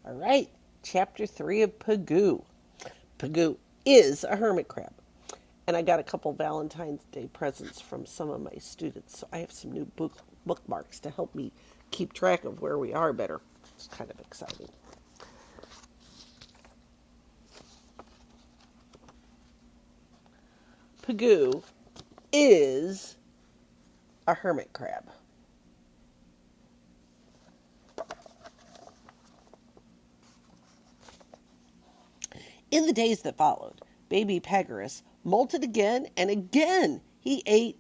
All right, Chapter 3 of Pagoo. Pagoo is a hermit crab. And I got a couple Valentine's Day presents from some of my students. So I have some new bookmarks to help me keep track of where we are better. It's kind of exciting. Pagoo is a hermit crab. In the days that followed, baby Pagarus molted again and again. He ate,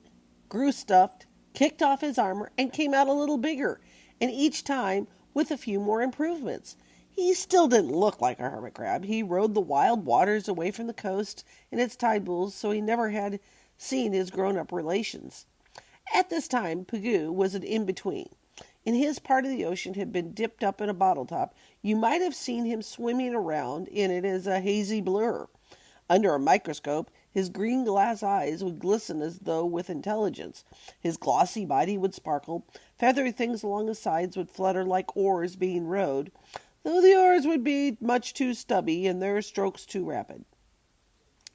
grew stuffed, kicked off his armor, and came out a little bigger, and each time with a few more improvements. He still didn't look like a hermit crab. He rode the wild waters away from the coast and its tide pools, so he never had seen his grown-up relations. At this time, Pagoo was an in-between. In his part of the ocean had been dipped up in a bottle top. You might have seen him swimming around in it as a hazy blur. Under a microscope, his green glass eyes would glisten as though with intelligence. His glossy body would sparkle. Feathery things along his sides would flutter like oars being rowed, though the oars would be much too stubby and their strokes too rapid.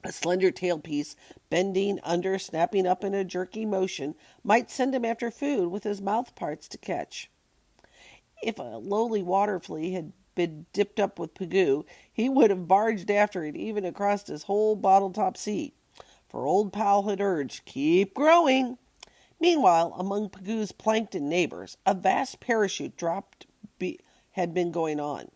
A slender tailpiece, bending under, snapping up in a jerky motion, might send him after food with his mouth parts to catch. If a lowly water flea had been dipped up with Pagoo, he would have barged after it even across his whole bottle-top sea. For old pal had urged, "Keep growing." Meanwhile, among Pagoo's plankton neighbors, a vast parachute had been going on.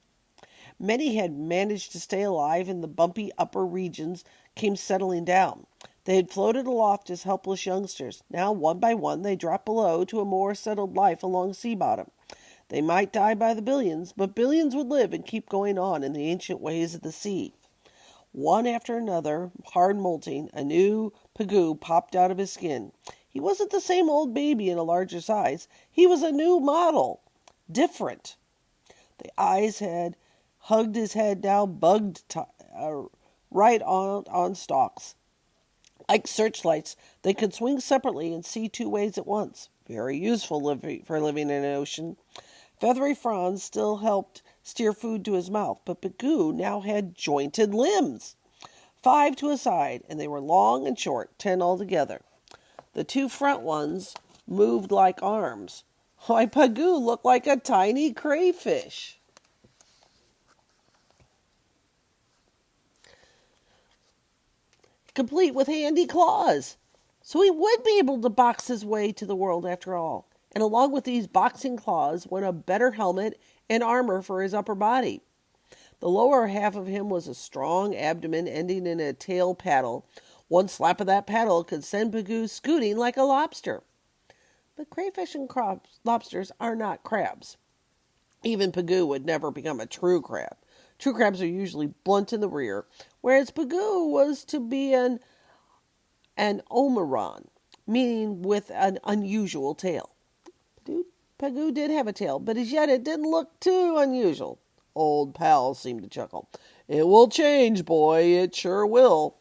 Many had managed to stay alive, and the bumpy upper regions came settling down. They had floated aloft as helpless youngsters. Now, one by one, they dropped below to a more settled life along sea bottom. They might die by the billions, but billions would live and keep going on in the ancient ways of the sea. One after another, hard molting, a new Pagoo popped out of his skin. He wasn't the same old baby in a larger size. He was a new model. Different. The eyes had hugged his head now, right on stalks. Like searchlights, they could swing separately and see two ways at once. Very useful for living in an ocean. Feathery fronds still helped steer food to his mouth, but Pagoo now had jointed limbs. 5 to a side, and they were long and short, 10 altogether. The 2 front ones moved like arms. Why, Pagoo looked like a tiny crayfish. Complete with handy claws. So he would be able to box his way to the world after all. And along with these boxing claws went a better helmet and armor for his upper body. The lower half of him was a strong abdomen ending in a tail paddle. One slap of that paddle could send Pagoo scooting like a lobster. But crayfish and lobsters are not crabs. Even Pagoo would never become a true crab. True crabs are usually blunt in the rear, whereas Pagoo was to be an anomuran, meaning with an unusual tail. Pagoo did have a tail, but as yet it didn't look too unusual. Old pal seemed to chuckle. "It will change, boy, it sure will."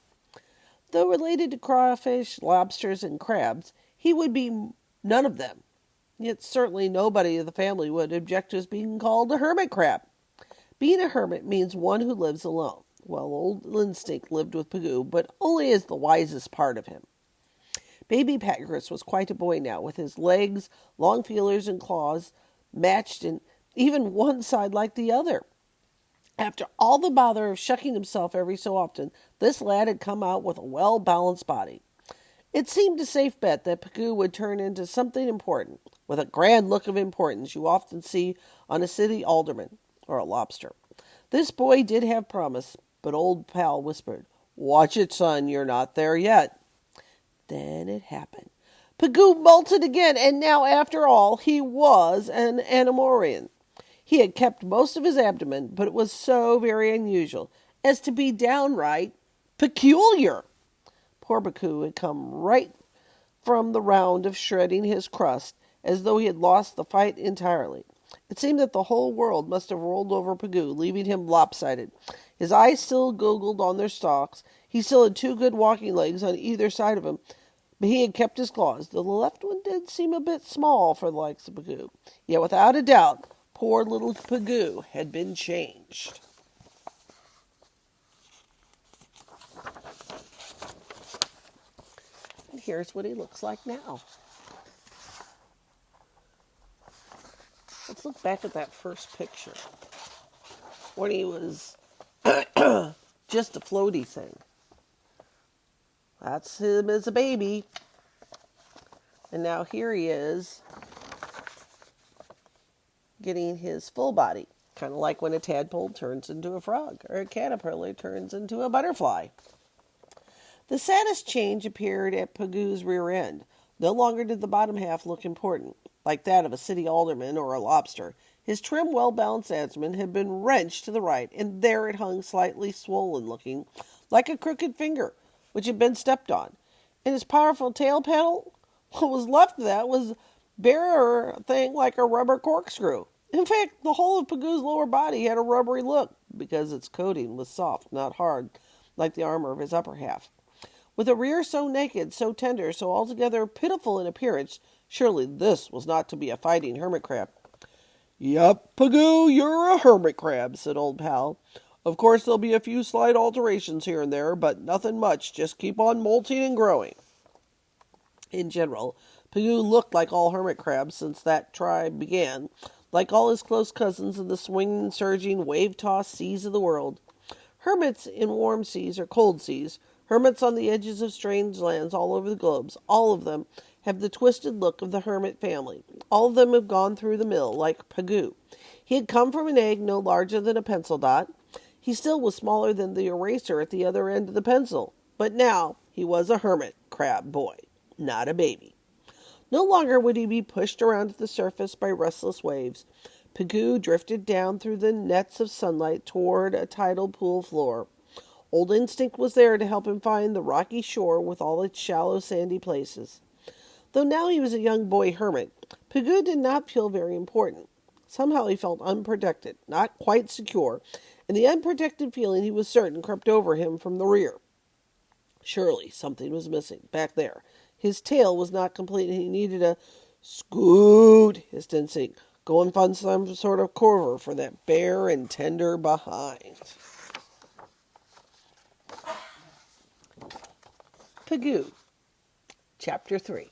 Though related to crawfish, lobsters, and crabs, he would be none of them. Yet certainly nobody of the family would object to his being called a hermit crab. Being a hermit means one who lives alone. Well, old instinct lived with Pagoo, but only as the wisest part of him. Baby Pagarus was quite a boy now, with his legs, long feelers, and claws matched in even one side like the other. After all the bother of shucking himself every so often, this lad had come out with a well-balanced body. It seemed a safe bet that Pagoo would turn into something important, with a grand look of importance you often see on a city alderman or a lobster. This boy did have promise, but old pal whispered, "Watch it, son, you're not there yet." Then it happened. Pagoo molted again, and now, after all, he was an anomuran. He had kept most of his abdomen, but it was so very unusual as to be downright peculiar. Poor Pagoo had come right from the round of shredding his crust, as though he had lost the fight entirely. It seemed that the whole world must have rolled over Pagoo, leaving him lopsided. His eyes still goggled on their stalks. He still had 2 good walking legs on either side of him, but he had kept his claws, though the left one did seem a bit small for the likes of Pagoo. Yet without a doubt, Poor little Pagoo had been changed. And here's what he looks like now. Let's look back at that first picture when he was just a floaty thing. That's him as a baby. And now here he is getting his full body. Kind of like when a tadpole turns into a frog or a caterpillar turns into a butterfly. The saddest change appeared at Pagoo's rear end. No longer did the bottom half look important, like that of a city alderman or a lobster. His trim, well-balanced abdomen had been wrenched to the right, and there it hung slightly swollen-looking, like a crooked finger, which had been stepped on. And his powerful tail paddle, what was left of that was bare thing like a rubber corkscrew. In fact, the whole of Pagoo's lower body had a rubbery look, because its coating was soft, not hard, like the armor of his upper half. With a rear so naked, so tender, so altogether pitiful in appearance, surely this was not to be a fighting hermit crab. "Yep, Pagoo, you're a hermit crab," said Old Pal. "Of course there'll be a few slight alterations here and there, but nothing much. Just keep on molting and growing." In general, Pagoo looked like all hermit crabs since that tribe began, like all his close cousins in the swinging, surging, wave-tossed seas of the world. Hermits in warm seas or cold seas, hermits on the edges of strange lands all over the globe, all of them have the twisted look of the hermit family. All of them have gone through the mill, like Pagoo. He had come from an egg no larger than a pencil dot. He still was smaller than the eraser at the other end of the pencil. But now he was a hermit crab boy, not a baby. No longer would he be pushed around at the surface by restless waves. Pagoo drifted down through the nets of sunlight toward a tidal pool floor. Old instinct was there to help him find the rocky shore with all its shallow, sandy places. Though now he was a young boy hermit, Pagoo did not feel very important. Somehow he felt unprotected, not quite secure, and the unprotected feeling, he was certain, crept over him from the rear. Surely something was missing, back there. His tail was not complete, and he needed a "Scoot," hissed instinct. "Go and find some sort of cover for that bare and tender behind." Pagoo, Chapter 3.